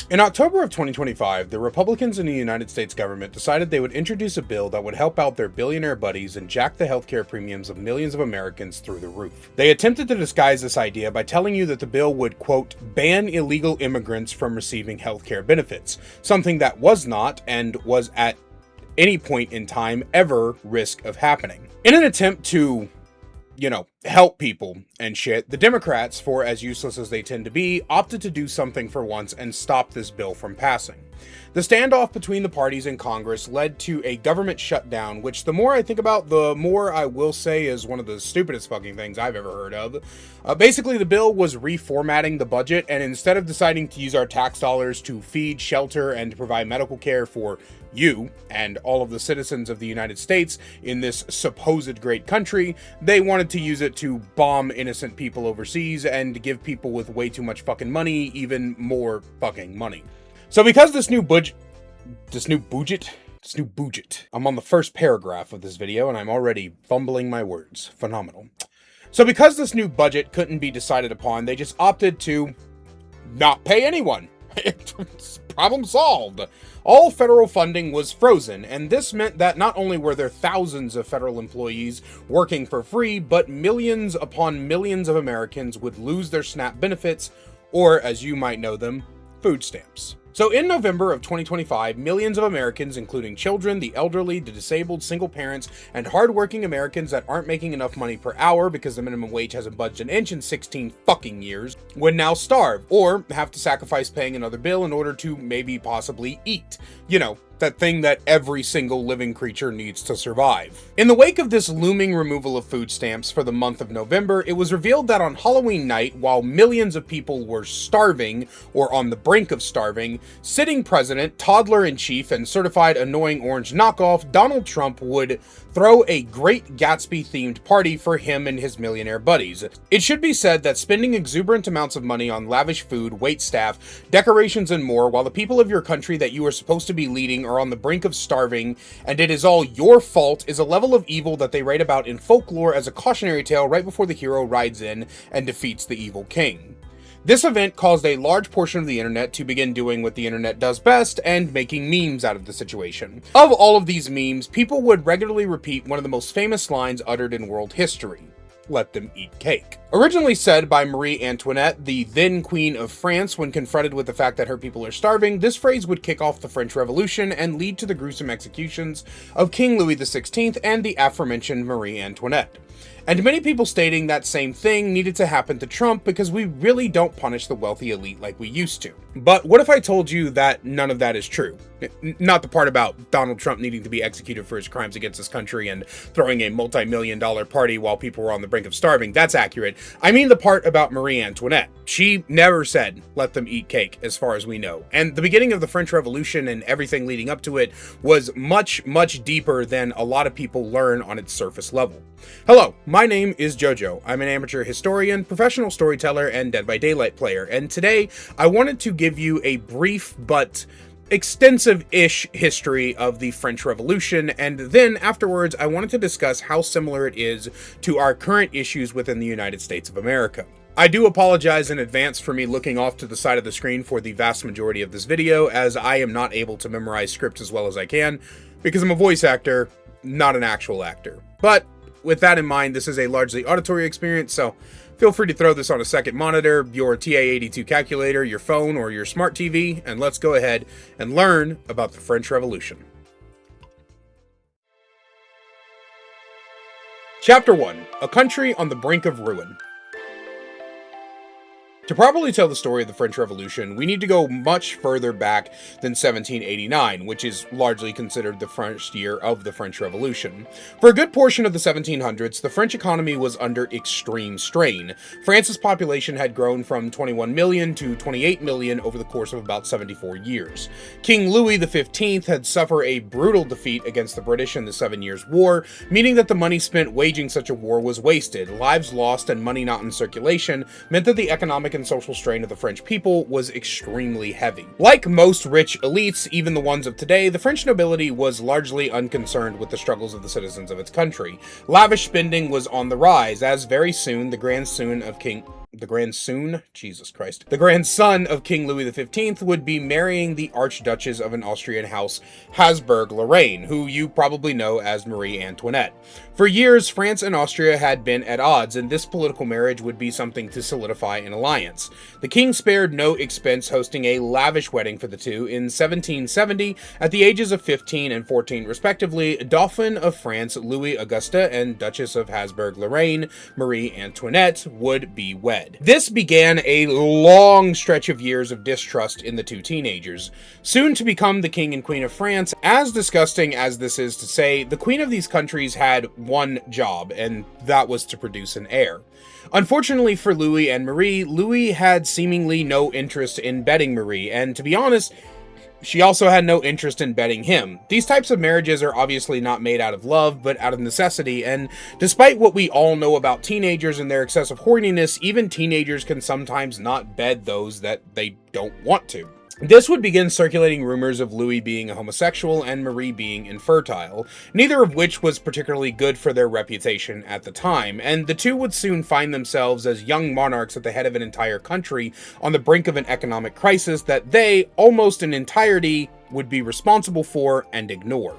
In October of 2025, the Republicans in the United States government decided they would introduce a bill that would help out their billionaire buddies and jack the healthcare premiums of millions of Americans through the roof. They attempted to disguise this idea by telling you that the bill would, quote, ban illegal immigrants from receiving healthcare benefits, something that was not and was at any point in time ever risk of happening. In an attempt to help people and shit, the Democrats, for as useless as they tend to be, opted to do something for once and stop this bill from passing. The standoff between the parties in Congress led to a government shutdown, which the more I think about, the more I will say is one of the stupidest fucking things I've ever heard of. Basically, the bill was reformatting the budget, and instead of deciding to use our tax dollars to feed, shelter, and provide medical care for you and all of the citizens of the United States in this supposed great country, they wanted to use it to bomb innocent people overseas and give people with way too much fucking money even more fucking money. So because this new budget, I'm on the first paragraph of this video and I'm already fumbling my words. Phenomenal. So because this new budget couldn't be decided upon, they just opted to not pay anyone. Problem solved. All federal funding was frozen, and this meant that not only were there thousands of federal employees working for free, but millions upon millions of Americans would lose their SNAP benefits, or as you might know them, food stamps. So in November of 2025, millions of Americans, including children, the elderly, the disabled, single parents, and hardworking Americans that aren't making enough money per hour because the minimum wage hasn't budged an inch in 16 fucking years, would now starve, or have to sacrifice paying another bill in order to maybe possibly eat. That thing that every single living creature needs to survive. In the wake of this looming removal of food stamps for the month of November, it was revealed that on Halloween night, while millions of people were starving, or on the brink of starving, sitting president, toddler-in-chief, and certified annoying orange knockoff, Donald Trump would throw a Great Gatsby-themed party for him and his millionaire buddies. It should be said that spending exuberant amounts of money on lavish food, waitstaff, decorations, and more, while the people of your country that you are supposed to be leading are on the brink of starving, and it is all your fault, is a level of evil that they write about in folklore as a cautionary tale right before the hero rides in and defeats the evil king. This event caused a large portion of the internet to begin doing what the internet does best and making memes out of the situation. Of all of these memes, people would regularly repeat one of the most famous lines uttered in world history: "Let them eat cake." Originally said by Marie Antoinette, the then Queen of France, when confronted with the fact that her people are starving, this phrase would kick off the French Revolution and lead to the gruesome executions of King Louis XVI and the aforementioned Marie Antoinette. And many people stating that same thing needed to happen to Trump because we really don't punish the wealthy elite like we used to. But what if I told you that none of that is true? Not the part about Donald Trump needing to be executed for his crimes against this country and throwing a multi-million-dollar party while people were on the brink of starving. That's accurate. I mean the part about Marie Antoinette. She never said, "Let them eat cake," as far as we know. And the beginning of the French Revolution and everything leading up to it was much, much deeper than a lot of people learn on its surface level. Hello, my name is JoJo. I'm an amateur historian, professional storyteller, and Dead by Daylight player, and today I wanted to give you a brief but extensive-ish history of the French Revolution, and then afterwards I wanted to discuss how similar it is to our current issues within the United States of America. I do apologize in advance for me looking off to the side of the screen for the vast majority of this video, as I am not able to memorize scripts as well as I can, because I'm a voice actor, not an actual actor. But with that in mind, this is a largely auditory experience, so feel free to throw this on a second monitor, your TA82 calculator, your phone, or your smart TV, and let's go ahead and learn about the French Revolution. Chapter 1. A Country on the Brink of Ruin. To properly tell the story of the French Revolution, we need to go much further back than 1789, which is largely considered the first year of the French Revolution. For a good portion of the 1700s, the French economy was under extreme strain. France's population had grown from 21 million to 28 million over the course of about 74 years. King Louis XV had suffered a brutal defeat against the British in the 7 Years' War, meaning that the money spent waging such a war was wasted. Lives lost and money not in circulation meant that the economic and social strain of the French people was extremely heavy. Like most rich elites, even the ones of today, the French nobility was largely unconcerned with the struggles of the citizens of its country. Lavish spending was on the rise, as very soon the grandson of King Jesus Christ, the grandson of King Louis XV would be marrying the Archduchess of an Austrian house, Habsburg-Lorraine, who you probably know as Marie Antoinette. For years, France and Austria had been at odds, and this political marriage would be something to solidify an alliance. The king spared no expense hosting a lavish wedding for the two. In 1770, at the ages of 15 and 14 respectively, Dauphin of France, Louis Augusta, and Duchess of Habsburg-Lorraine, Marie Antoinette, would be wed. This began a long stretch of years of distrust in the two teenagers. Soon to become the king and queen of France, as disgusting as this is to say, the queen of these countries had one job, and that was to produce an heir. Unfortunately for Louis and Marie, Louis had seemingly no interest in bedding Marie, and to be honest, she also had no interest in bedding him. These types of marriages are obviously not made out of love, but out of necessity, and despite what we all know about teenagers and their excessive horniness, even teenagers can sometimes not bed those that they don't want to. This would begin circulating rumors of Louis being a homosexual and Marie being infertile, neither of which was particularly good for their reputation at the time, and the two would soon find themselves as young monarchs at the head of an entire country on the brink of an economic crisis that they, almost in entirety, would be responsible for and ignore.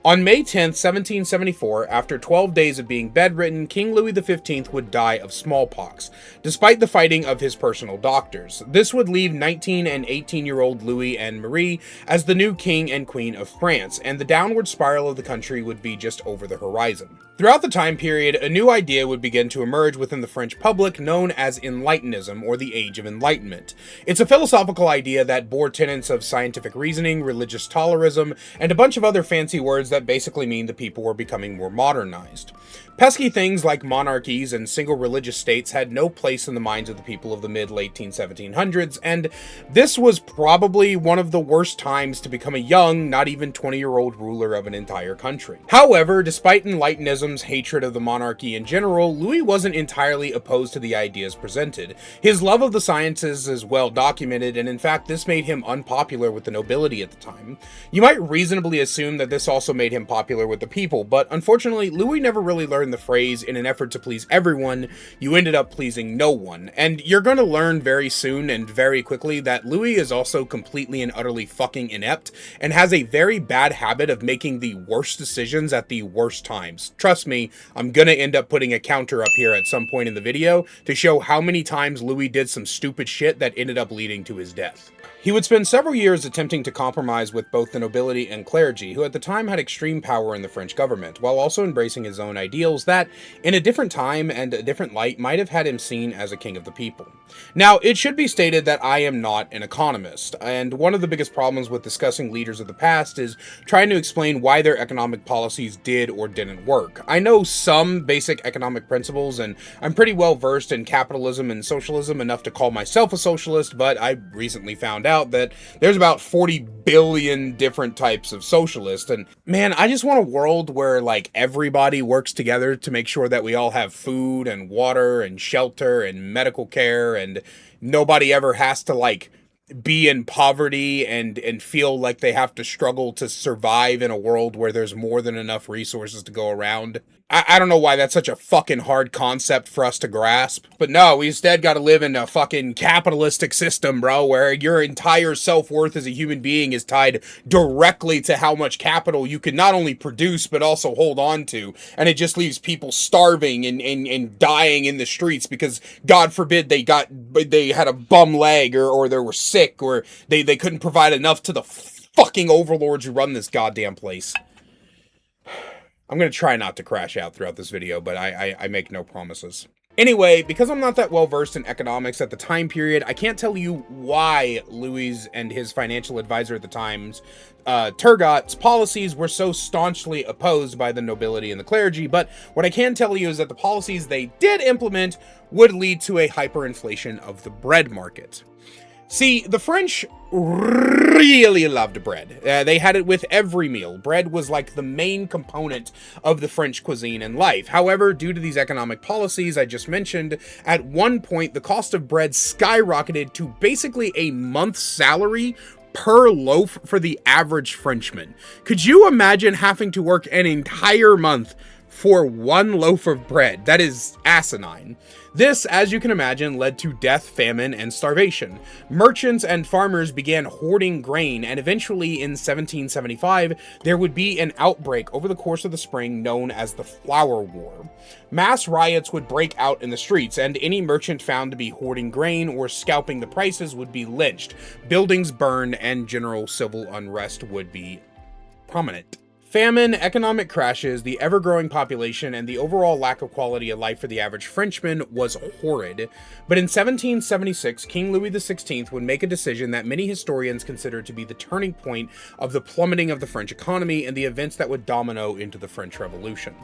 On May 10, 1774, after 12 days of being bedridden, King Louis XV would die of smallpox, despite the fighting of his personal doctors. This would leave 19 and 18-year-old Louis and Marie as the new king and queen of France, and the downward spiral of the country would be just over the horizon. Throughout the time period, a new idea would begin to emerge within the French public known as Enlightenism, or the Age of Enlightenment. It's a philosophical idea that bore tenets of scientific reasoning, religious tolerism, and a bunch of other fancy words that basically mean the people were becoming more modernized. Pesky things like monarchies and single religious states had no place in the minds of the people of the mid-late 1700s, and this was probably one of the worst times to become a young, not even 20-year-old ruler of an entire country. However, despite Enlightenism's hatred of the monarchy in general, Louis wasn't entirely opposed to the ideas presented. His love of the sciences is well documented, and in fact, this made him unpopular with the nobility at the time. You might reasonably assume that this also made him popular with the people, but unfortunately, Louis never really learned the phrase, "in an effort to please everyone, you ended up pleasing no one." And you're going to learn very soon and very quickly that Louis is also completely and utterly fucking inept and has a very bad habit of making the worst decisions at the worst times. Trust me, I'm going to end up putting a counter up here at some point in the video to show how many times Louis did some stupid shit that ended up leading to his death. He would spend several years attempting to compromise with both the nobility and clergy, who at the time had extreme power in the French government, while also embracing his own ideals that, in a different time and a different light, might have had him seen as a king of the people. Now, it should be stated that I am not an economist, and one of the biggest problems with discussing leaders of the past is trying to explain why their economic policies did or didn't work. I know some basic economic principles, and I'm pretty well versed in capitalism and socialism enough to call myself a socialist, but I recently found out that there's about 40 billion different types of socialists, and man, I just want a world where like everybody works together to make sure that we all have food and water and shelter and medical care, and nobody ever has to like be in poverty and feel like they have to struggle to survive in a world where there's more than enough resources to go around. I don't know why that's such a fucking hard concept for us to grasp. But no, we instead gotta live in a fucking capitalistic system, bro, where your entire self-worth as a human being is tied directly to how much capital you can not only produce, but also hold on to. And it just leaves people starving and dying in the streets because, God forbid, they had a bum leg or they were sick or they couldn't provide enough to the fucking overlords who run this goddamn place. I'm going to try not to crash out throughout this video, but I make no promises. Anyway, because I'm not that well versed in economics at the time period, I can't tell you why Louis and his financial advisor at the time's Turgot's policies were so staunchly opposed by the nobility and the clergy, but what I can tell you is that the policies they did implement would lead to a hyperinflation of the bread market. See, the French really loved bread. They had it with every meal. Bread was like the main component of the French cuisine and life. However, due to these economic policies I just mentioned, at one point the cost of bread skyrocketed to basically a month's salary per loaf for the average Frenchman. Could you imagine having to work an entire month for one loaf of bread. That is asinine. This, as you can imagine, led to death, famine, and starvation. Merchants and farmers began hoarding grain, and eventually in 1775, there would be an outbreak over the course of the spring known as the Flour War. Mass riots would break out in the streets, and any merchant found to be hoarding grain or scalping the prices would be lynched. Buildings burned, and general civil unrest would be prominent. Famine, economic crashes, the ever-growing population, and the overall lack of quality of life for the average Frenchman was horrid. But in 1776, King Louis XVI would make a decision that many historians consider to be the turning point of the plummeting of the French economy and the events that would domino into the French Revolution.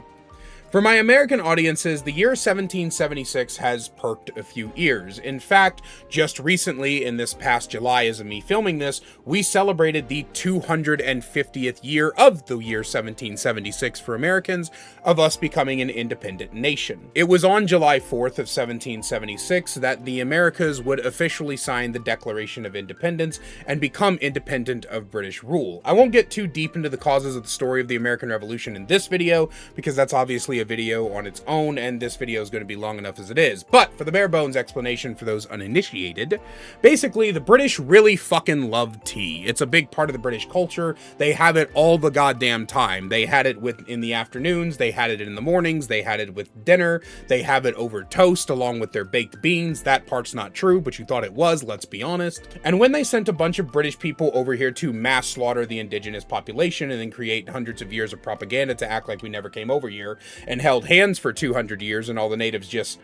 For my American audiences, the year 1776 has perked a few ears. In fact, just recently, in this past July, as of me filming this, we celebrated the 250th year of the year 1776 for Americans, of us becoming an independent nation. It was on July 4th of 1776 that the Americas would officially sign the Declaration of Independence and become independent of British rule. I won't get too deep into the causes of the story of the American Revolution in this video, because that's obviously a video on its own, and this video is going to be long enough as it is. But for the bare bones explanation for those uninitiated, basically the British really fucking love tea. It's a big part of the British culture. They have it all the goddamn time. They had it in the afternoons, they had it in the mornings, they had it with dinner, they have it over toast along with their baked beans. That part's not true, but you thought it was, let's be honest. And when they sent a bunch of British people over here to mass slaughter the indigenous population and then create hundreds of years of propaganda to act like we never came over here, and held hands for 200 years and all the natives just,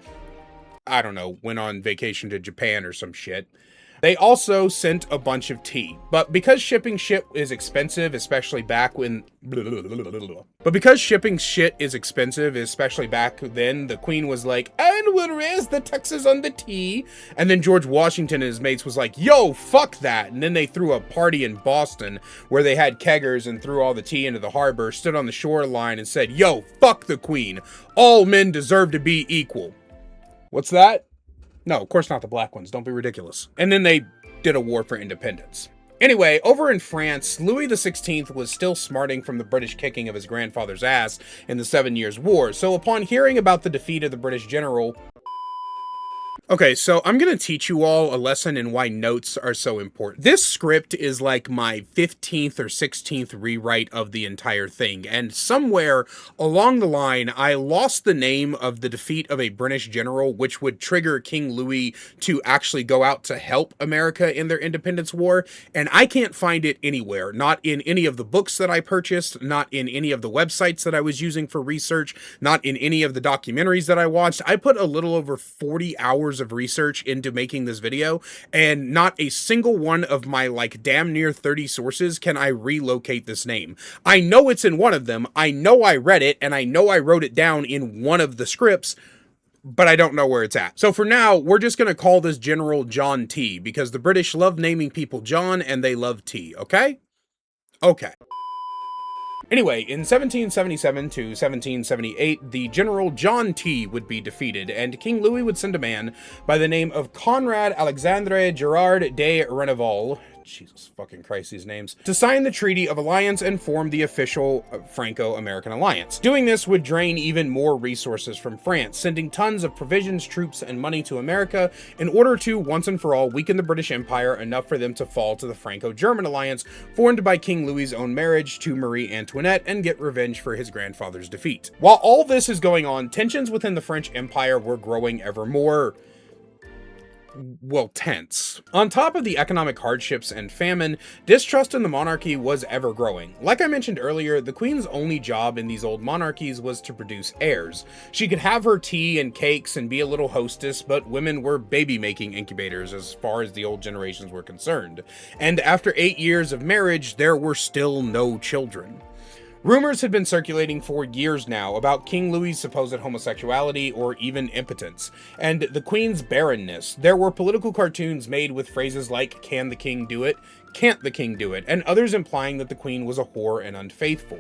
I don't know, went on vacation to Japan or some shit. They also sent a bunch of tea, but because shipping shit is expensive, especially back when, the Queen was like, and we'll raise the taxes on the tea. And then George Washington and his mates was like, yo, fuck that. And then they threw a party in Boston where they had keggers and threw all the tea into the harbor, stood on the shoreline and said, yo, fuck the Queen. All men deserve to be equal. What's that? No, of course not the black ones. Don't be ridiculous. And then they did a war for independence. Anyway, over in France, Louis XVI was still smarting from the British kicking of his grandfather's ass in the 7 Years' War. So upon hearing about the defeat of the British general... Okay, so I'm going to teach you all a lesson in why notes are so important. This script is like my 15th or 16th rewrite of the entire thing, and somewhere along the line, I lost the name of the defeat of a British general, which would trigger King Louis to actually go out to help America in their independence war, and I can't find it anywhere. Not in any of the books that I purchased, not in any of the websites that I was using for research, not in any of the documentaries that I watched. I put a little over 40 hours of research into making this video, and not a single one of my like damn near 30 sources can I relocate this name. I know it's in one of them, I know I read it, and I know I wrote it down in one of the scripts, but I don't know where it's at. So for now, we're just going to call this General John T, because the British love naming people John, and they love tea, okay? Okay. Anyway, in 1777 to 1778, the General John T would be defeated, and King Louis would send a man by the name of Conrad Alexandre Gerard de Reneval, Jesus fucking Christ, these names, to sign the Treaty of Alliance and form the official Franco-American alliance. Doing this would drain even more resources from France, sending tons of provisions, troops, and money to America in order to, once and for all, weaken the British Empire enough for them to fall to the Franco-German alliance formed by King Louis's own marriage to Marie Antoinette and get revenge for his grandfather's defeat. While all this is going on, tensions within the French Empire were growing ever more, well, tense. On top of the economic hardships and famine, distrust in the monarchy was ever growing. Like I mentioned earlier, the Queen's only job in these old monarchies was to produce heirs. She could have her tea and cakes and be a little hostess, but women were baby-making incubators as far as the old generations were concerned. And after 8 years of marriage, there were still no children. Rumors had been circulating for years now about King Louis's supposed homosexuality or even impotence, and the Queen's barrenness. There were political cartoons made with phrases like, "Can the king do it? can't the king do it, and others implying that the queen was a whore and unfaithful.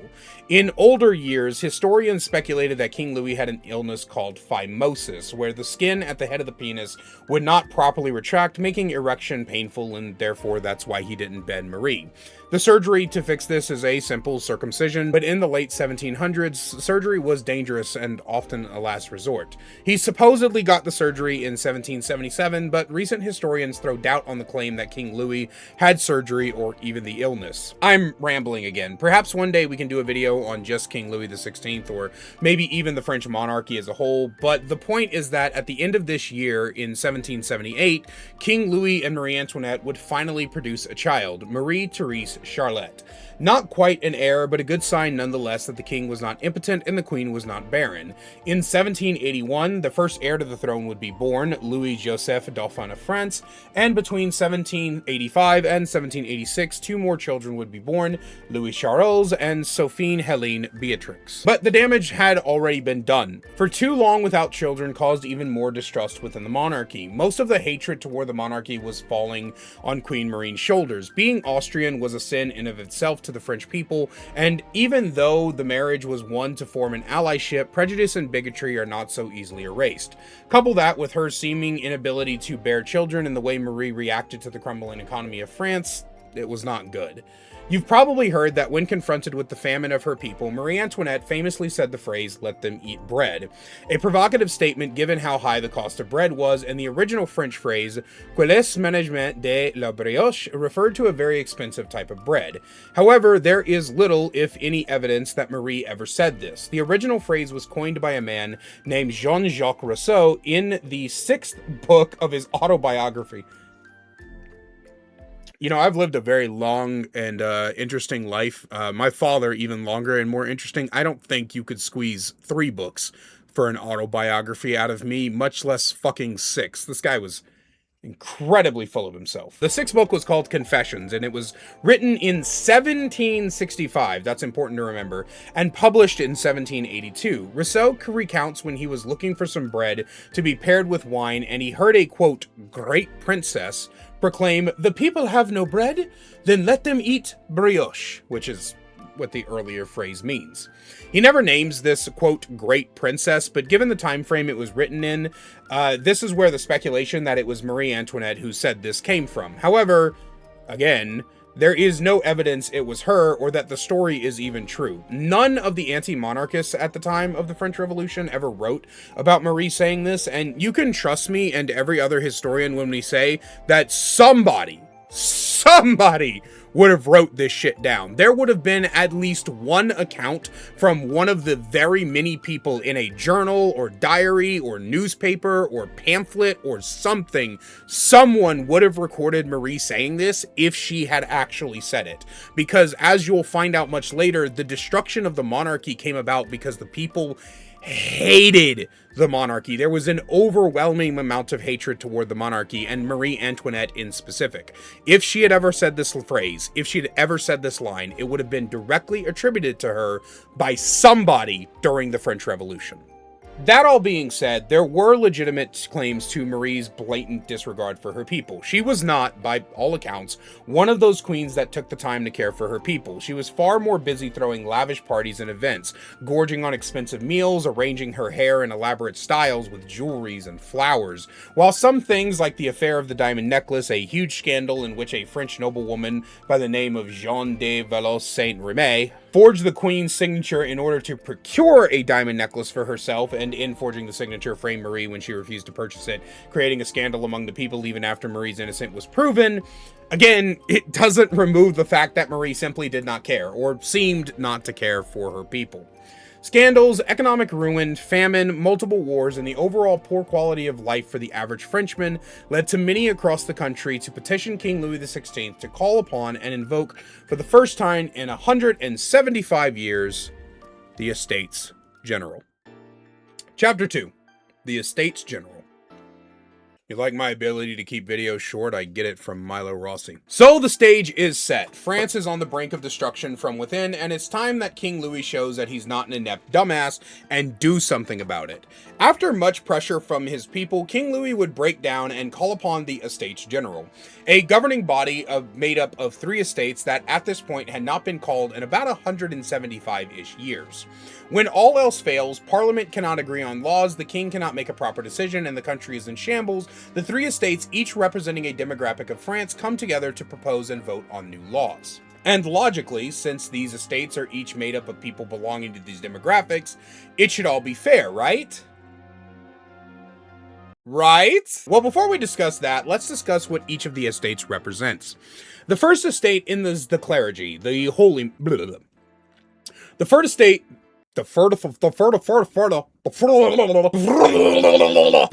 In older years, historians speculated that King Louis had an illness called phimosis, where the skin at the head of the penis would not properly retract, making erection painful, and therefore that's why he didn't bed Marie. The surgery to fix this is a simple circumcision, but in the late 1700s, surgery was dangerous and often a last resort. He supposedly got the surgery in 1777, but recent historians throw doubt on the claim that King Louis had surgery or even the illness. I'm rambling again. Perhaps one day we can do a video on just King Louis XVI, or maybe even the French monarchy as a whole, but the point is that at the end of this year, in 1778, King Louis and Marie Antoinette would finally produce a child, Marie Therese Charlotte. Not quite an heir, but a good sign nonetheless that the king was not impotent and the queen was not barren. In 1781, the first heir to the throne would be born, Louis-Joseph, Dauphin of France, and between 1785 and 1786, two more children would be born, Louis Charles and Sophie Helene Beatrix. But the damage had already been done. For too long without children caused even more distrust within the monarchy. Most of the hatred toward the monarchy was falling on Queen Marie's shoulders. Being Austrian was a sin in of itself to the French people, and even though the marriage was one to form an allyship, prejudice and bigotry are not so easily erased. Couple that with her seeming inability to bear children and the way Marie reacted to the crumbling economy of France, it was not good. You've probably heard that when confronted with the famine of her people, Marie Antoinette famously said the phrase, "let them eat bread," a provocative statement given how high the cost of bread was, and the original French phrase, "Quel management de la brioche," referred to a very expensive type of bread. However, there is little, if any, evidence that Marie ever said this. The original phrase was coined by a man named Jean-Jacques Rousseau in the 6th book of his autobiography. You know, I've lived a very long and interesting life. My father, even longer and more interesting. I don't think you could squeeze 3 books for an autobiography out of me, much less fucking 6. This guy was incredibly full of himself. The 6th book was called Confessions, and it was written in 1765, that's important to remember, and published in 1782. Rousseau recounts when he was looking for some bread to be paired with wine, and he heard a, quote, great princess proclaim, "The people have no bread? Then let them eat brioche," which is what the earlier phrase means. He never names this, quote, great princess, but given the time frame it was written in, this is where the speculation that it was Marie Antoinette who said this came from. However, again, there is no evidence it was her or that the story is even true. None of the anti-monarchists at the time of the French Revolution ever wrote about Marie saying this, and you can trust me and every other historian when we say that somebody would have wrote this shit down. There would have been at least one account from one of the very many people in a journal or diary or newspaper or pamphlet or something. Someone would have recorded Marie saying this if she had actually said it. Because as you'll find out much later, the destruction of the monarchy came about because the people hated the monarchy. There was an overwhelming amount of hatred toward the monarchy, and Marie Antoinette in specific. If she had ever said this phrase, if she had ever said this line, it would have been directly attributed to her by somebody during the French Revolution. That all being said, there were legitimate claims to Marie's blatant disregard for her people. She was not, by all accounts, one of those queens that took the time to care for her people. She was far more busy throwing lavish parties and events, gorging on expensive meals, arranging her hair in elaborate styles with jewelries and flowers. While some things, like the affair of the diamond necklace, a huge scandal in which a French noblewoman by the name of Jeanne de Valois Saint-Remy forged the queen's signature in order to procure a diamond necklace for herself, and in forging the signature framed Marie when she refused to purchase it, creating a scandal among the people even after Marie's innocence was proven. Again, it doesn't remove the fact that Marie simply did not care, or seemed not to care for her people. Scandals, economic ruin, famine, multiple wars, and the overall poor quality of life for the average Frenchman led to many across the country to petition King Louis XVI to call upon and invoke, for the first time in 175 years, the Estates General. Chapter 2. The Estates General. You like my ability to keep videos short? I get it from Milo Rossi. So the stage is set. France is on the brink of destruction from within, and it's time that King Louis shows that he's not an inept dumbass and do something about it. After much pressure from his people, King Louis would break down and call upon the Estates General, a governing body made up of 3 estates that at this point had not been called in about 175-ish years. When all else fails, Parliament cannot agree on laws, the king cannot make a proper decision, and the country is in shambles, the 3 estates, each representing a demographic of France, come together to propose and vote on new laws. And logically, since these estates are each made up of people belonging to these demographics, it should all be fair, right? Right? Well, before we discuss that, let's discuss what each of the estates represents. The first estate is the clergy, the holy... Blah, blah, blah. The first estate... The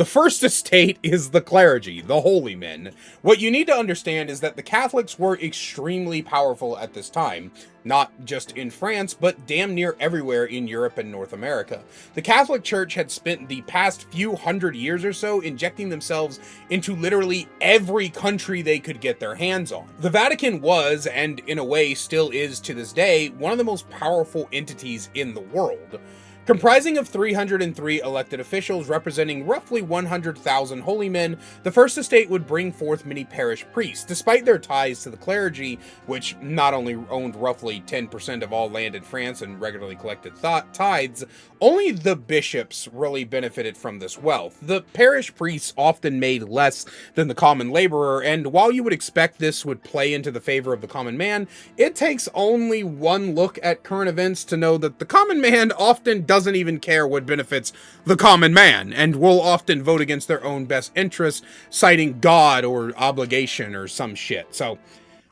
first estate is the clergy, the holy men. What you need to understand is that the Catholics were extremely powerful at this time, not just in France, but damn near everywhere in Europe and North America. The Catholic Church had spent the past few hundred years or so injecting themselves into literally every country they could get their hands on. The Vatican was, and in a way still is to this day, one of the most powerful entities in the world. Comprising of 303 elected officials representing roughly 100,000 holy men, the First Estate would bring forth many parish priests. Despite their ties to the clergy, which not only owned roughly 10% of all land in France and regularly collected tithes, only the bishops really benefited from this wealth. The parish priests often made less than the common laborer, and while you would expect this would play into the favor of the common man, it takes only one look at current events to know that the common man often doesn't even care what benefits the common man, and will often vote against their own best interests, citing God or obligation or some shit. So,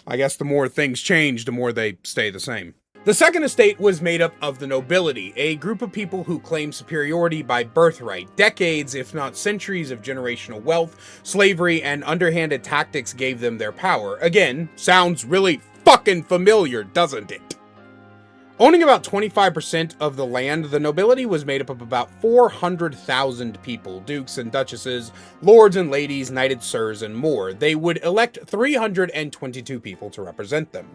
I guess the more things change, the more they stay the same. The second estate was made up of the nobility, a group of people who claimed superiority by birthright. Decades, if not centuries, of generational wealth, slavery, and underhanded tactics gave them their power. Again, sounds really fucking familiar, doesn't it? Owning about 25% of the land, the nobility was made up of about 400,000 people, dukes and duchesses, lords and ladies, knighted sirs, and more. They would elect 322 people to represent them.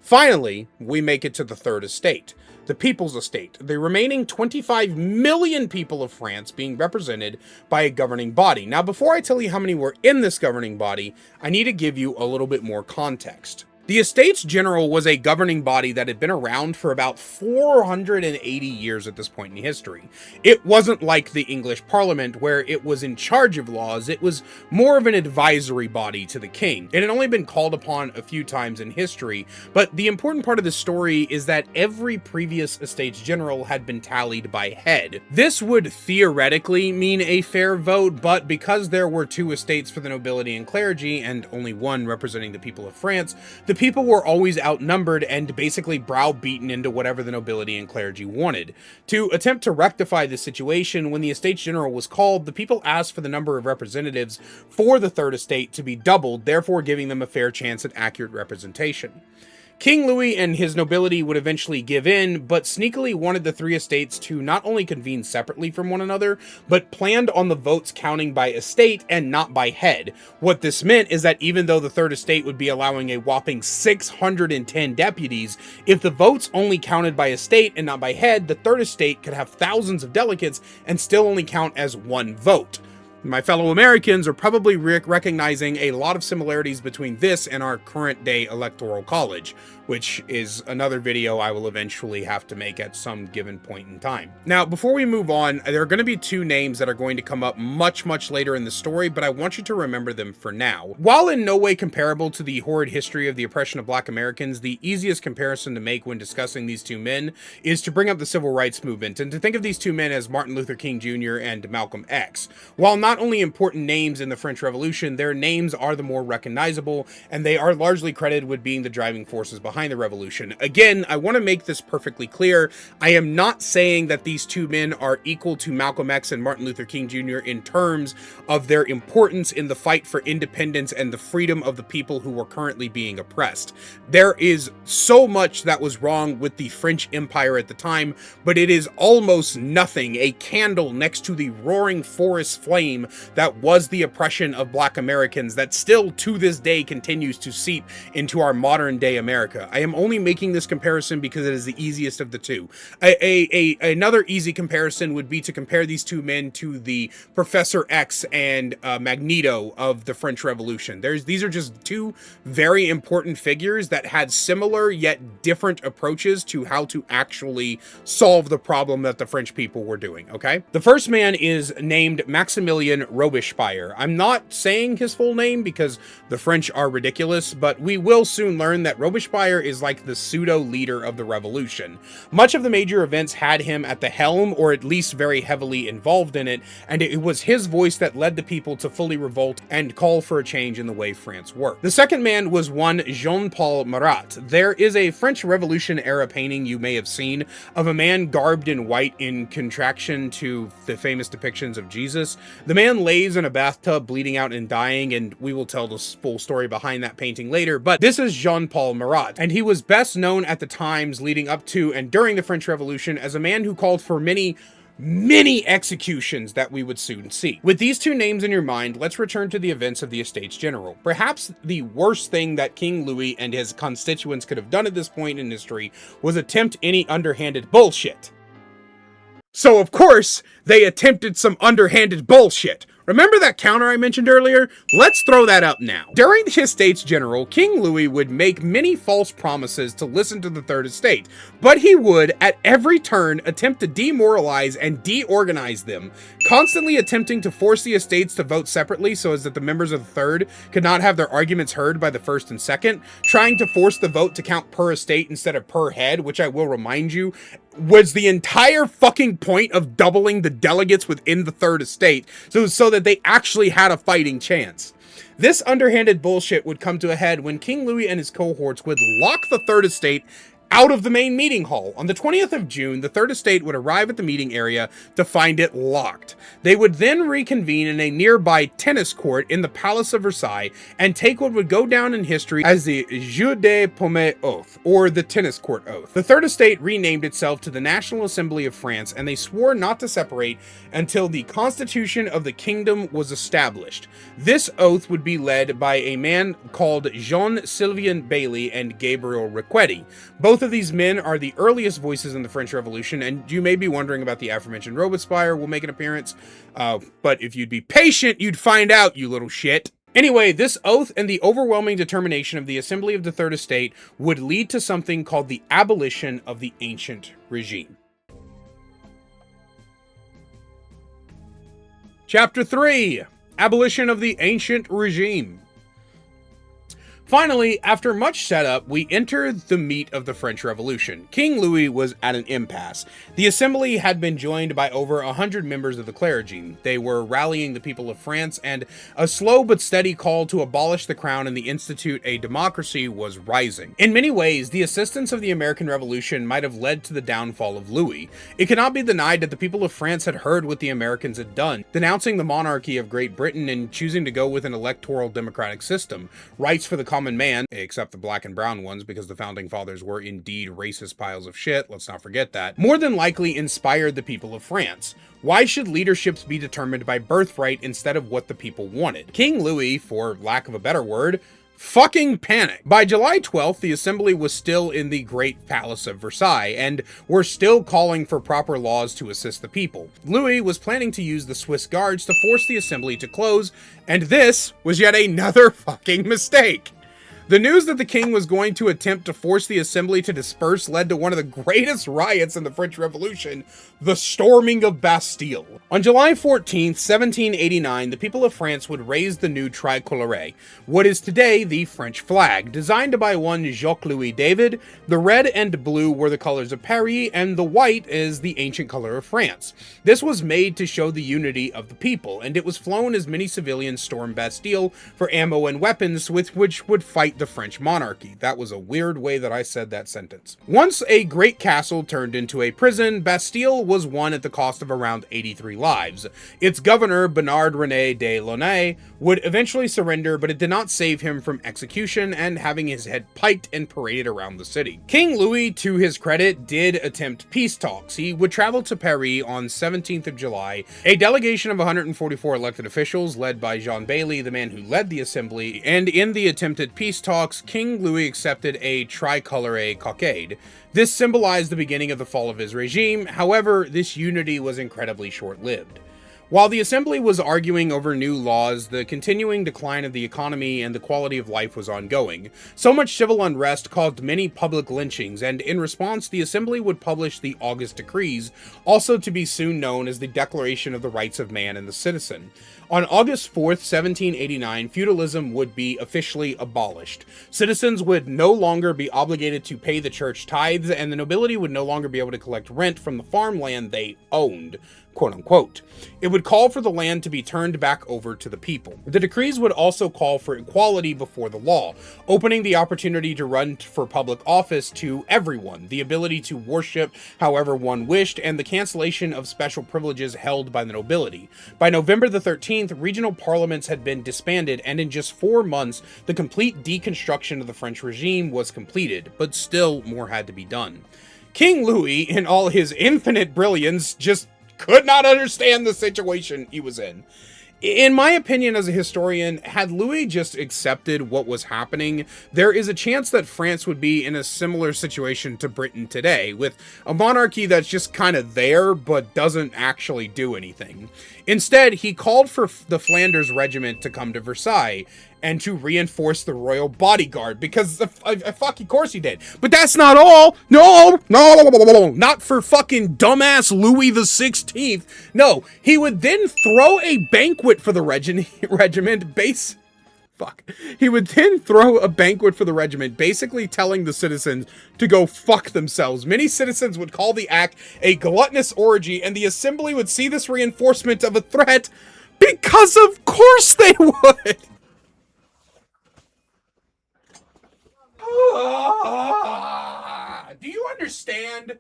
Finally, we make it to the third estate, the People's Estate, the remaining 25 million people of France being represented by a governing body. Now, before I tell you how many were in this governing body, I need to give you a little bit more context. The Estates General was a governing body that had been around for about 480 years at this point in history. It wasn't like the English Parliament, where it was in charge of laws. It was more of an advisory body to the king. It had only been called upon a few times in history, but the important part of the story is that every previous Estates General had been tallied by head. This would theoretically mean a fair vote, but because there were 2 estates for the nobility and clergy, and only 1 representing the people of France, the people were always outnumbered and basically browbeaten into whatever the nobility and clergy wanted. To attempt to rectify the situation, when the Estates General was called, the people asked for the number of representatives for the third estate to be doubled, therefore giving them a fair chance at accurate representation. King Louis and his nobility would eventually give in, but sneakily wanted the 3 estates to not only convene separately from one another, but planned on the votes counting by estate and not by head. What this meant is that even though the third estate would be allowing a whopping 610 deputies, if the votes only counted by estate and not by head, the third estate could have thousands of delegates and still only count as 1 vote. My fellow Americans are probably recognizing a lot of similarities between this and our current day electoral college, which is another video I will eventually have to make at some given point in time. Now, before we move on, there are going to be 2 names that are going to come up much later in the story, but I want you to remember them for now. While in no way comparable to the horrid history of the oppression of Black Americans, the easiest comparison to make when discussing these 2 men is to bring up the Civil Rights Movement, and to think of these 2 men as Martin Luther King Jr. and Malcolm X. While not only important names in the French Revolution, their names are the more recognizable, and they are largely credited with being the driving forces behind behind the revolution. Again, I want to make this perfectly clear. I am not saying that these two men are equal to Malcolm X and Martin Luther King Jr. in terms of their importance in the fight for independence and the freedom of the people who were currently being oppressed. There is so much that was wrong with the French Empire at the time, but it is almost nothing, a candle next to the roaring forest flame that was the oppression of Black Americans that still to this day continues to seep into our modern day America. I am only making this comparison because it is the easiest of the two. Another easy comparison would be to compare these two men to the Professor X and Magneto of the French Revolution. These are just two very important figures that had similar yet different approaches to how to actually solve the problem that the French people were doing, okay? The first man is named Maximilien Robespierre. I'm not saying his full name because the French are ridiculous, but we will soon learn that Robespierre is like the pseudo-leader of the revolution. Much of the major events had him at the helm, or at least very heavily involved in it, and it was his voice that led the people to fully revolt and call for a change in the way France worked. The second man was one Jean-Paul Marat. There is a French Revolution-era painting you may have seen of a man garbed in white in contraction to the famous depictions of Jesus. The man lays in a bathtub bleeding out and dying, and we will tell the full story behind that painting later, but this is Jean-Paul Marat, and he was best known at the times leading up to and during the French Revolution as a man who called for many executions that we would soon see. With these two names in your mind, let's return to the events of the Estates General. Perhaps the worst thing that King Louis and his constituents could have done at this point in history was attempt any underhanded bullshit. So of course, they attempted some underhanded bullshit. Remember that counter I mentioned earlier? Let's throw that up now. During the Estates General, King Louis would make many false promises to listen to the Third Estate, but he would, at every turn, attempt to demoralize and deorganize them, constantly attempting to force the estates to vote separately so as that the members of the Third could not have their arguments heard by the First and Second, trying to force the vote to count per estate instead of per head, which I will remind you was the entire fucking point of doubling the delegates within the Third Estate, so that they actually had a fighting chance. This underhanded bullshit would come to a head when King Louis and his cohorts would lock the Third Estate out of the main meeting hall. On the 20th of June, the Third Estate would arrive at the meeting area to find it locked. They would then reconvene in a nearby tennis court in the Palace of Versailles and take what would go down in history as the Jeu de Paume Oath, or the Tennis Court Oath. The Third Estate renamed itself to the National Assembly of France, and they swore not to separate until the Constitution of the Kingdom was established. This oath would be led by a man called Jean-Sylvain Bailly and Gabriel Ricchetti. Both of these men are the earliest voices in the French Revolution, and you may be wondering about the aforementioned Robespierre will make an appearance, but if you'd be patient, you'd find out, you little shit. Anyway, this oath and the overwhelming determination of the Assembly of the Third Estate would lead to something called the Abolition of the Ancient Regime. Chapter 3: Abolition of the Ancient Regime. Finally, after much setup, we enter the meat of the French Revolution. King Louis was at an impasse. The assembly had been joined by over 100 members of the clergy. They were rallying the people of France, and a slow but steady call to abolish the crown and institute a democracy was rising. In many ways, the assistance of the American Revolution might have led to the downfall of Louis. It cannot be denied that the people of France had heard what the Americans had done, denouncing the monarchy of Great Britain and choosing to go with an electoral democratic system. Rights for the common man, except the black and brown ones, because the founding fathers were indeed racist piles of shit, let's not forget that, more than likely inspired the people of France. Why should leaderships be determined by birthright instead of what the people wanted? King Louis, for lack of a better word, fucking panicked. By July 12th, the assembly was still in the Great Palace of Versailles, and were still calling for proper laws to assist the people. Louis was planning to use the Swiss guards to force the assembly to close, and this was yet another fucking mistake. The news that the king was going to attempt to force the assembly to disperse led to one of the greatest riots in the French Revolution, the storming of Bastille. On July 14th, 1789, the people of France would raise the new tricolore, what is today the French flag. Designed by one Jacques-Louis David, the red and blue were the colors of Paris, and the white is the ancient color of France. This was made to show the unity of the people, and it was flown as many civilians stormed Bastille for ammo and weapons with which would fight the French monarchy. That was a weird way that I said that sentence. Once a great castle turned into a prison, Bastille was won at the cost of around 83 lives. Its governor, Bernard René de Launay, would eventually surrender, but it did not save him from execution and having his head piked and paraded around the city. King Louis, to his credit, did attempt peace talks. He would travel to Paris on 17th of July. A delegation of 144 elected officials, led by Jean Bailly, the man who led the assembly, and in the attempted peace talks, King Louis accepted a tricolore cockade. This symbolized the beginning of the fall of his regime. However, this unity was incredibly short-lived. While the assembly was arguing over new laws, the continuing decline of the economy and the quality of life was ongoing. So much civil unrest caused many public lynchings, and in response, the assembly would publish the August Decrees, also to be soon known as the Declaration of the Rights of Man and the Citizen. On August 4th, 1789, feudalism would be officially abolished. Citizens would no longer be obligated to pay the church tithes, and the nobility would no longer be able to collect rent from the farmland they owned, quote-unquote. It would call for the land to be turned back over to the people. The decrees would also call for equality before the law, opening the opportunity to run for public office to everyone, the ability to worship however one wished, and the cancellation of special privileges held by the nobility. By November the 13th, regional parliaments had been disbanded, and in just 4 months, the complete deconstruction of the French regime was completed, but still more had to be done. King Louis, in all his infinite brilliance, just could not understand the situation he was in. In my opinion as a historian, had Louis just accepted what was happening, there is a chance that France would be in a similar situation to Britain today, with a monarchy that's just kind of there, but doesn't actually do anything. Instead, he called for the Flanders Regiment to come to Versailles, and to reinforce the royal bodyguard, because fucking course he did. But that's not all. No, not for fucking dumbass Louis the 16th. No, he would then throw a banquet for the regiment He would then throw a banquet for the regiment, basically telling the citizens to go fuck themselves. Many citizens would call the act a gluttonous orgy, and the assembly would see this reinforcement of a threat because of course they would. Do you understand?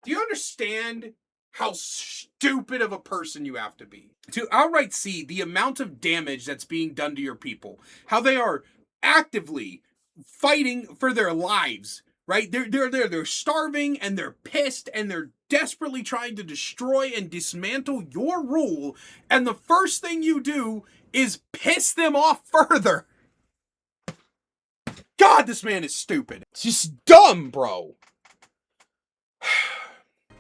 Do you understand how stupid of a person you have to be to outright see the amount of damage that's being done to your people? How they are actively fighting for their lives, right? They're starving and they're pissed and they're desperately trying to destroy and dismantle your rule, and the first thing you do is piss them off further. God, this man is stupid. It's just dumb, bro.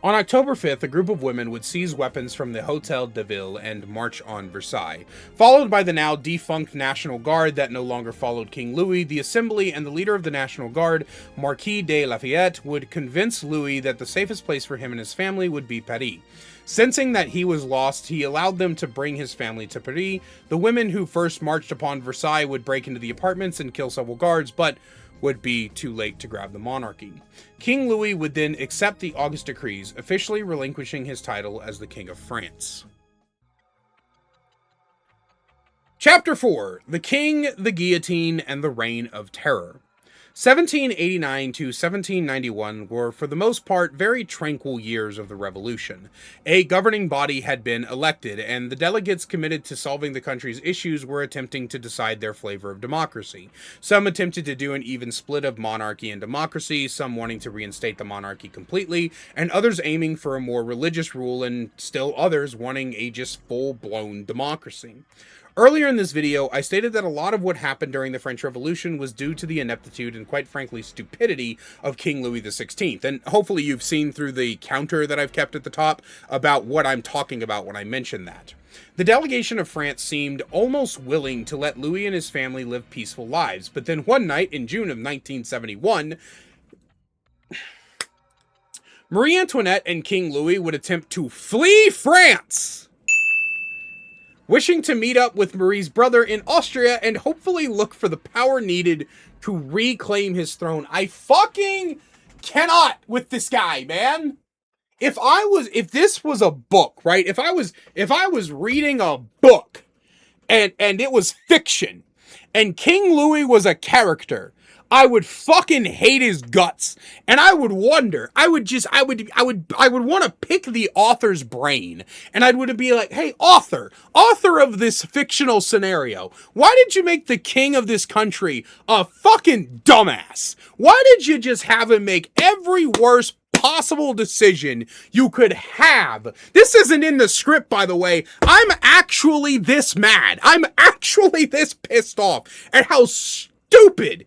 On October 5th, a group of women would seize weapons from the Hôtel de Ville and march on Versailles. Followed by the now defunct National Guard that no longer followed King Louis, the Assembly and the leader of the National Guard, Marquis de Lafayette, would convince Louis that the safest place for him and his family would be Paris. Sensing that he was lost, he allowed them to bring his family to Paris. The women who first marched upon Versailles would break into the apartments and kill several guards, but would be too late to grab the monarchy. King Louis would then accept the August Decrees, officially relinquishing his title as the King of France. Chapter 4. The King, the Guillotine, and the Reign of Terror. 1789 to 1791 were, for the most part, very tranquil years of the Revolution. A governing body had been elected, and the delegates committed to solving the country's issues were attempting to decide their flavor of democracy. Some attempted to do an even split of monarchy and democracy, some wanting to reinstate the monarchy completely, and others aiming for a more religious rule, and still others wanting a just full-blown democracy. Earlier in this video, I stated that a lot of what happened during the French Revolution was due to the ineptitude and, quite frankly, stupidity of King Louis XVI, and hopefully you've seen through the counter that I've kept at the top about what I'm talking about when I mention that. The delegation of France seemed almost willing to let Louis and his family live peaceful lives, but then one night in June of 1971, Marie Antoinette and King Louis would attempt to flee France, wishing to meet up with Marie's brother in Austria and hopefully look for the power needed to reclaim his throne. I fucking cannot with this guy, man. If this was a book, right? If I was reading a book and it was fiction, and King Louis was a character, I would fucking hate his guts. And I would wonder, I would want to pick the author's brain. And I would be like, hey, author of this fictional scenario, why did you make the king of this country a fucking dumbass? Why did you just have him make every worst possible decision you could have? This isn't in the script, by the way. I'm actually this mad. I'm actually this pissed off at how stupid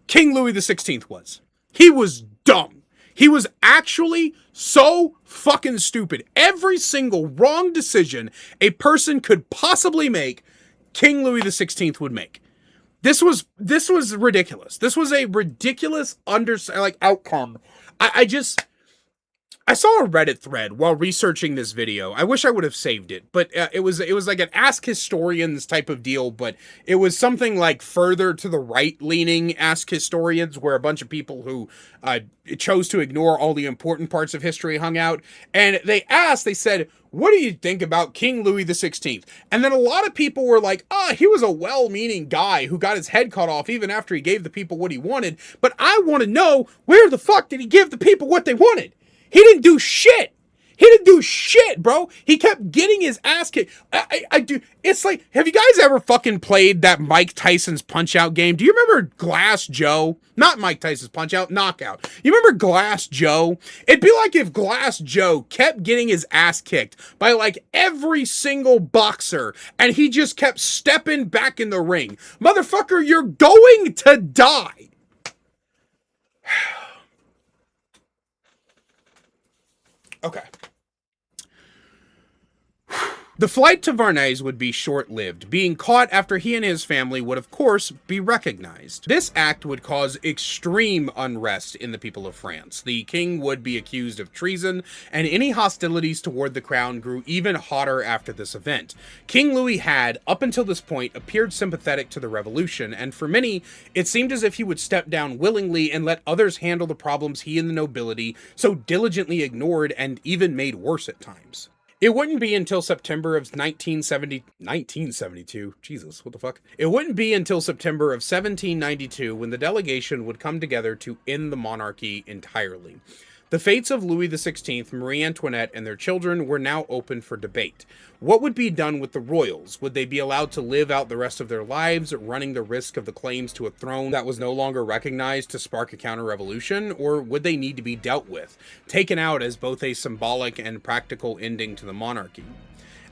King Louis XVI was. He was dumb. He was actually so fucking stupid. Every single wrong decision a person could possibly make, King Louis XVI would make. This was ridiculous. This was a ridiculous outcome. I saw a Reddit thread while researching this video. I wish I would have saved it, but it was like an Ask Historians type of deal, but it was something like further to the right-leaning Ask Historians, where a bunch of people who chose to ignore all the important parts of history hung out, and they said, what do you think about King Louis XVI? And then a lot of people were like, he was a well-meaning guy who got his head cut off even after he gave the people what he wanted, but I want to know, where the fuck did he give the people what they wanted? He didn't do shit. He didn't do shit, bro. He kept getting his ass kicked. I do. It's like, have you guys ever fucking played that Mike Tyson's Punch-Out game? Do you remember Glass Joe? Not Mike Tyson's Punch-Out, Knockout. You remember Glass Joe? It'd be like if Glass Joe kept getting his ass kicked by like every single boxer, and he just kept stepping back in the ring. Motherfucker, you're going to die. Okay. The flight to Varnaise would be short-lived, being caught after he and his family would, of course, be recognized. This act would cause extreme unrest in the people of France. The king would be accused of treason, and any hostilities toward the crown grew even hotter after this event. King Louis had, up until this point, appeared sympathetic to the revolution, and for many, it seemed as if he would step down willingly and let others handle the problems he and the nobility so diligently ignored and even made worse at times. It wouldn't be until September of 1972, Jesus, what the fuck? It wouldn't be until September of 1792 when the delegation would come together to end the monarchy entirely. The fates of Louis XVI, Marie Antoinette, and their children were now open for debate. What would be done with the royals? Would they be allowed to live out the rest of their lives, running the risk of the claims to a throne that was no longer recognized to spark a counter-revolution, or would they need to be dealt with, taken out as both a symbolic and practical ending to the monarchy?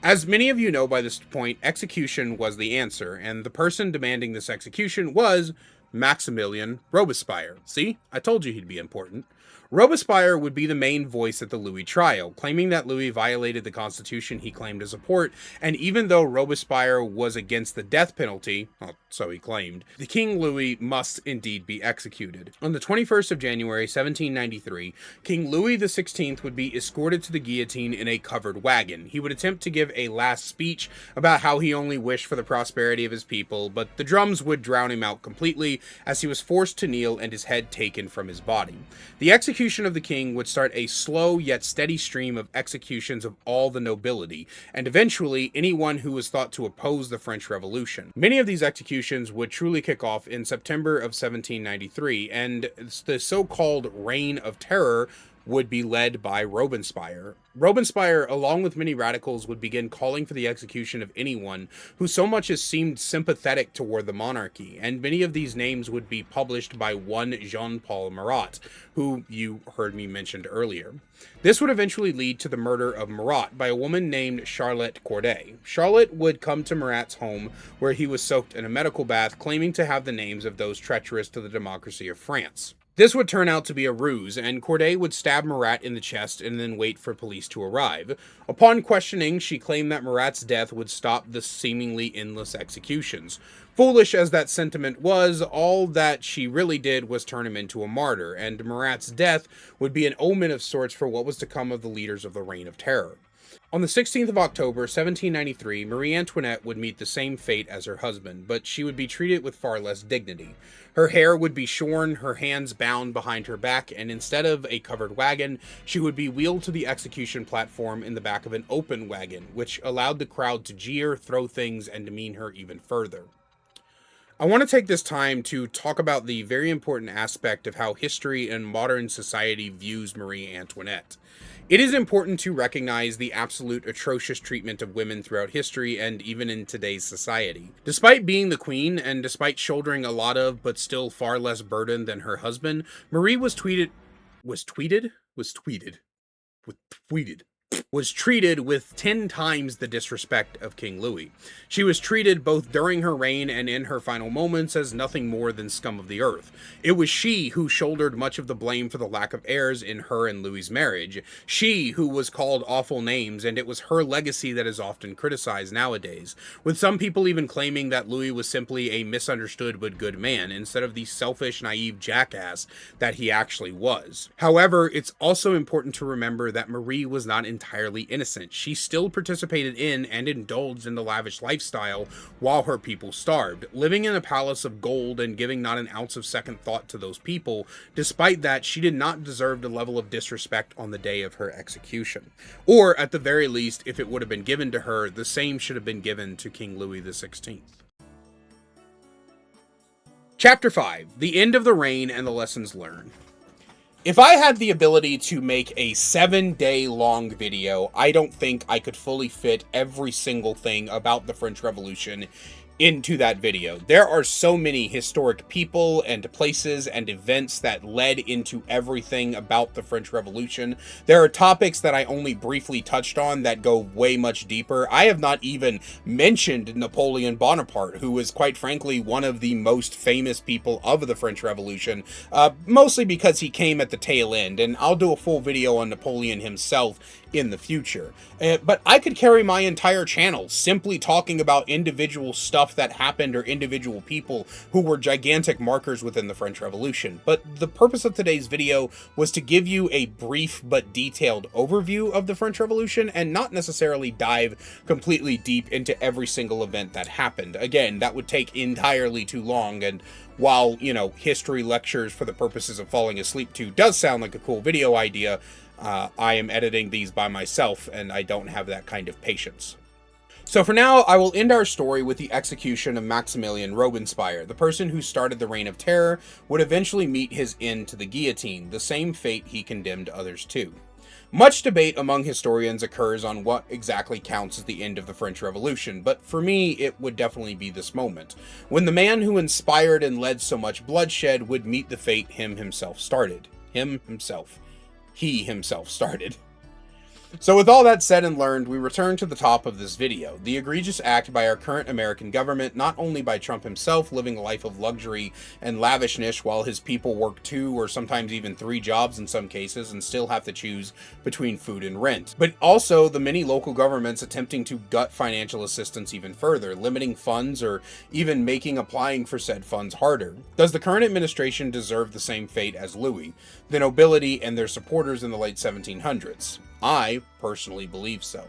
As many of you know by this point, execution was the answer, and the person demanding this execution was Maximilien Robespierre. See? I told you he'd be important. Robespierre would be the main voice at the Louis trial, claiming that Louis violated the constitution he claimed to support, and even though Robespierre was against the death penalty, well, so he claimed, the King Louis must indeed be executed. On the 21st of January, 1793, King Louis XVI would be escorted to the guillotine in a covered wagon. He would attempt to give a last speech about how he only wished for the prosperity of his people, but the drums would drown him out completely as he was forced to kneel and his head taken from his body. The execution of the king would start a slow yet steady stream of executions of all the nobility, and eventually anyone who was thought to oppose the French Revolution. Many of these executions would truly kick off in September of 1793, and the so-called Reign of Terror would be led by Robespierre. Robespierre, along with many radicals, would begin calling for the execution of anyone who so much as seemed sympathetic toward the monarchy, and many of these names would be published by one Jean-Paul Marat, who you heard me mention earlier. This would eventually lead to the murder of Marat by a woman named Charlotte Corday. Charlotte would come to Marat's home, where he was soaked in a medical bath, claiming to have the names of those treacherous to the democracy of France. This would turn out to be a ruse, and Corday would stab Marat in the chest and then wait for police to arrive. Upon questioning, she claimed that Marat's death would stop the seemingly endless executions. Foolish as that sentiment was, all that she really did was turn him into a martyr, and Marat's death would be an omen of sorts for what was to come of the leaders of the Reign of Terror. On the 16th of October, 1793, Marie Antoinette would meet the same fate as her husband, but she would be treated with far less dignity. Her hair would be shorn, her hands bound behind her back, and instead of a covered wagon, she would be wheeled to the execution platform in the back of an open wagon, which allowed the crowd to jeer, throw things, and demean her even further. I want to take this time to talk about the very important aspect of how history and modern society views Marie Antoinette. It is important to recognize the absolute atrocious treatment of women throughout history and even in today's society. Despite being the queen, and despite shouldering a lot of, but still far less burden than her husband, Marie was treated with 10 times the disrespect of King Louis. She was treated both during her reign and in her final moments as nothing more than scum of the earth. It was she who shouldered much of the blame for the lack of heirs in her and Louis's marriage. She who was called awful names, and it was her legacy that is often criticized nowadays, with some people even claiming that Louis was simply a misunderstood but good man, instead of the selfish, naive jackass that he actually was. However, it's also important to remember that Marie was not entirely innocent. She still participated in and indulged in the lavish lifestyle while her people starved, living in a palace of gold and giving not an ounce of second thought to those people. Despite that, she did not deserve the level of disrespect on the day of her execution. Or, at the very least, if it would have been given to her, the same should have been given to King Louis XVI. Chapter 5. The End of the Reign and the Lessons Learned. If I had the ability to make a 7-day long video, I don't think I could fully fit every single thing about the French Revolution into that video. There are so many historic people and places and events that led into everything about the French Revolution. There are topics that I only briefly touched on that go way much deeper. I have not even mentioned Napoleon Bonaparte, who is quite frankly one of the most famous people of the French Revolution, mostly because he came at the tail end, and I'll do a full video on Napoleon himself in the future. But I could carry my entire channel simply talking about individual stuff that happened or individual people who were gigantic markers within the French Revolution. But the purpose of today's video was to give you a brief but detailed overview of the French Revolution and not necessarily dive completely deep into every single event that happened. Again, that would take entirely too long, and while, history lectures for the purposes of falling asleep to does sound like a cool video idea, I am editing these by myself, and I don't have that kind of patience. So for now, I will end our story with the execution of Maximilian Robespierre. The person who started the Reign of Terror would eventually meet his end to the guillotine, the same fate he condemned others to. Much debate among historians occurs on what exactly counts as the end of the French Revolution, but for me, it would definitely be this moment, when the man who inspired and led so much bloodshed would meet the fate he himself started. So with all that said and learned, we return to the top of this video, the egregious act by our current American government, not only by Trump himself living a life of luxury and lavishness while his people work 2 or sometimes even 3 jobs in some cases and still have to choose between food and rent, but also the many local governments attempting to gut financial assistance even further, limiting funds or even making applying for said funds harder. Does the current administration deserve the same fate as Louis, the nobility, and their supporters in the late 1700s? I personally believe so.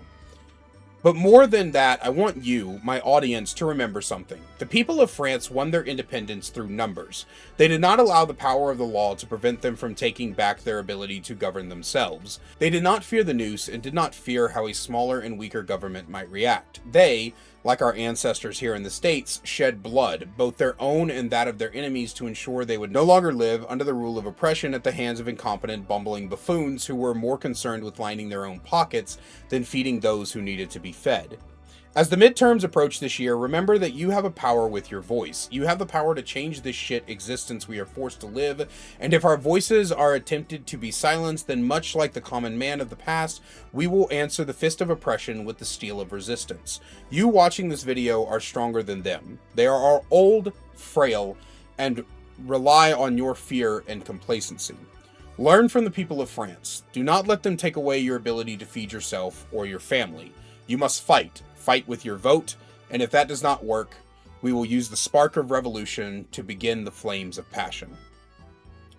But more than that, I want you, my audience, to remember something. The people of France won their independence through numbers. They did not allow the power of the law to prevent them from taking back their ability to govern themselves. They did not fear the noose and did not fear how a smaller and weaker government might react. They, like our ancestors here in the States, shed blood, both their own and that of their enemies, to ensure they would no longer live under the rule of oppression at the hands of incompetent, bumbling buffoons who were more concerned with lining their own pockets than feeding those who needed to be fed. As the midterms approach this year, remember that you have a power with your voice. You have the power to change this shit existence we are forced to live, and if our voices are attempted to be silenced, then much like the common man of the past, we will answer the fist of oppression with the steel of resistance. You watching this video are stronger than them. They are old, frail, and rely on your fear and complacency. Learn from the people of France. Do not let them take away your ability to feed yourself or your family. You must fight. Fight with your vote, and if that does not work, we will use the spark of revolution to begin the flames of passion.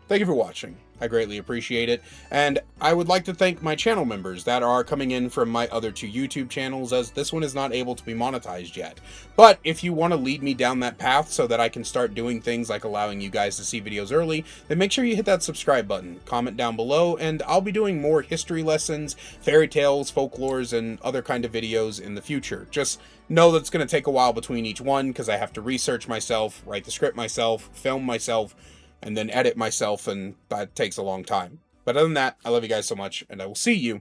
Thank you for watching. I greatly appreciate it, and I would like to thank my channel members that are coming in from my other 2 YouTube channels, as this one is not able to be monetized yet. But if you want to lead me down that path so that I can start doing things like allowing you guys to see videos early, then make sure you hit that subscribe button, comment down below, and I'll be doing more history lessons, fairy tales, folklores, and other kind of videos in the future. Just know that it's going to take a while between each one, because I have to research myself, write the script myself, film myself, and then edit myself, and that takes a long time. But other than that, I love you guys so much, and I will see you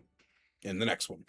in the next one.